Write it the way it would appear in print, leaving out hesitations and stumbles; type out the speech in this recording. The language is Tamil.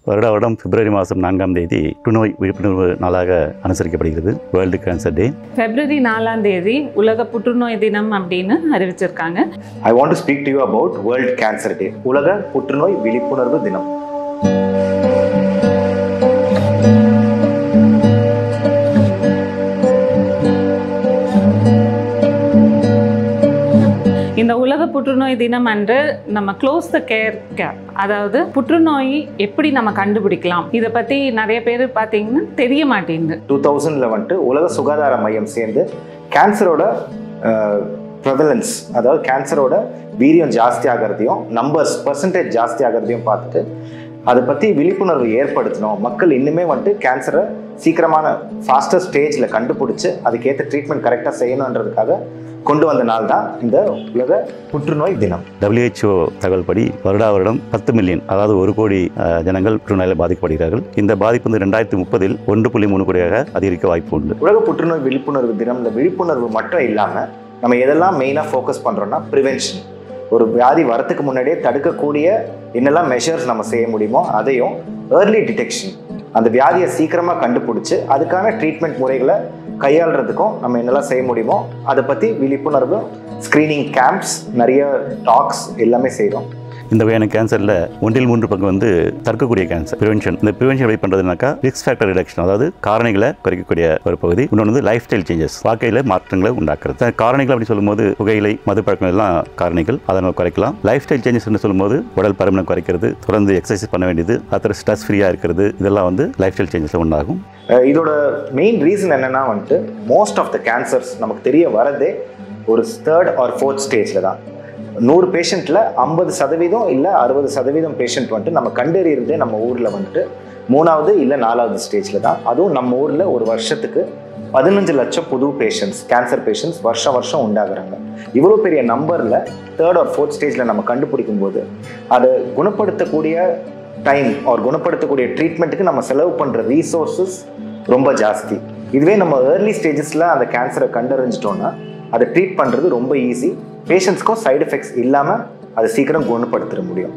வருட வருடம் பிப்ரவரி மாதம் 4ஆம் தேதி புற்றுநோய் விழிப்புணர்வு நாளாக அனுசரிக்கப்படுகிறது. World cancer day. பிப்ரவரி 4ஆம் தேதி உலக புற்றுநோய் தினம் அப்படின்னு அறிவிச்சிருக்காங்க. I want to speak to you about World Cancer Day. உலக புற்றுநோய் விழிப்புணர்வு தினம். இந்த உலக புற்றுநோய் தினம் அன்று நம்ம க்ளோஸ் த கேர் கேப், அதாவது புற்றுநோய் எப்படி நம்ம கண்டுபிடிக்கலாம், இதை பற்றி நிறைய பேர் பார்த்தீங்கன்னா தெரிய மாட்டேங்குது. 2000 வந்துட்டு உலக சுகாதார மையம் சேர்ந்து கேன்சரோட ப்ரெவலன்ஸ், அதாவது கேன்சரோட வீரியம் ஜாஸ்தி ஆகிறதையும் பர்சன்டேஜ் ஜாஸ்தி ஆகிறதையும் பார்த்துட்டு அதை பற்றி விழிப்புணர்வு ஏற்படுத்தணும். மக்கள் இன்னுமே வந்துட்டு கேன்சரை சீக்கிரமான ஃபாஸ்டர் ஸ்டேஜில் கண்டுபிடிச்சி அதுக்கேற்ற ட்ரீட்மெண்ட் கரெக்டாக செய்யணுன்றதுக்காக கொண்டு வந்த நாள் தான் இந்த உலக புற்றுநோய் தினம். WHO தகவல் படி வருடம் 10 மில்லியன், அதாவது 1 கோடி ஜனங்கள் புற்றுநோயில் பாதிக்கப்படுகிறார்கள். இந்த பாதிப்பு வந்து 2030 1.3 கோடியாக அதிகரிக்க வாய்ப்பு உண்டு. உலக புற்றுநோய் விழிப்புணர்வு தினம் இந்த விழிப்புணர்வு மட்டும் இல்லாமல் நம்ம எதெல்லாம் மெயினாக ஃபோக்கஸ் பண்ணுறோன்னா ப்ரிவென்ஷன். ஒரு வியாதி வரத்துக்கு முன்னாடியே தடுக்கக்கூடிய என்னெல்லாம் மெஷர்ஸ் நம்ம செய்ய முடியுமோ அதையும், ஏர்லி டிடெக்ஷன், அந்த வியாதியை சீக்கிரமாக கண்டுபிடிச்சி அதுக்கான ட்ரீட்மெண்ட் முறைகளை கையாளுறதுக்கும் நம்ம என்னெல்லாம் செய்ய முடியுமோ அதை பற்றி விழிப்புணர்வு, ஸ்க்ரீனிங் கேம்ப்ஸ், நிறைய டாக்ஸ் எல்லாமே செய்கிறோம். இந்த வகையான கேன்சரில் 1/3 பங்கு வந்து தடுக்கக்கூடிய கேன்சர் ப்ரிவென்ஷன். இந்த ப்ரிவென்ஷன் எப்படி பண்ணுறதுனாக்கா ரிஸ்க் ஃபேக்டர் ரிடக்ஷன், அதாவது காரணிகளை குறைக்கக்கூடிய ஒரு பகுதி. இன்னொன்று வந்து லைஃப் ஸ்டைல் சேஞ்சஸ், வாழ்க்கையில் மாற்றங்களை உண்டாக்குறது. காரணிகள் அப்படி சொல்லும்போது புகையிலை, மது பழக்கம் எல்லாம் காரணிகள், அதை நம்ம குறைக்கலாம். லைஃப் ஸ்டைல் சேஞ்சஸ் சொல்லும்போது உடல் பருமனை குறைக்கிறது, தொடர்ந்து எக்ஸசைஸ் பண்ண வேண்டியது, அத்தனை ஸ்ட்ரெஸ் ஃப்ரீயாக இருக்கிறது, இதெல்லாம் வந்து லைஃப் ஸ்டைல் சேஞ்சஸில் உண்டாகும். இதோட மெயின் ரீசன் என்னென்னா வந்துட்டு மோஸ்ட் ஆஃப் த கேன்சர்ஸ் நமக்கு தெரிய வரதே ஒரு 3rd or 4th ஸ்டேஜில் தான். 100 பேஷண்ட்டில் 50% இல்லை 60% பேஷண்ட் வந்துட்டு நம்ம கண்டறியறதே நம்ம ஊரில் வந்துட்டு 3வது இல்லை 4வது ஸ்டேஜில் தான். அதுவும் நம்ம ஊரில் ஒரு வருஷத்துக்கு 15 லட்சம் புது பேஷண்ட்ஸ், கேன்சர் பேஷண்ட்ஸ் வருஷம் உண்டாகிறாங்க. இவ்வளோ பெரிய நம்பரில் 3rd or 4th ஸ்டேஜில் நம்ம கண்டுபிடிக்கும் போது அதை குணப்படுத்தக்கூடிய டைம் குணப்படுத்தக்கூடிய ட்ரீட்மெண்ட்டுக்கு நம்ம செலவு பண்ணுற ரீசோர்ஸஸ் ரொம்ப ஜாஸ்தி. இதுவே நம்ம ஏர்லி ஸ்டேஜஸில் அந்த கேன்சரை கண்டறிஞ்சிட்டோன்னா அதை ட்ரீட் பண்ணுறது ரொம்ப ஈஸி. பேஷண்ட்ஸ்க்கும் சைடு எஃபெக்ட்ஸ் இல்லாமல் அதை சீக்கிரம் குணப்படுத்திட முடியும்.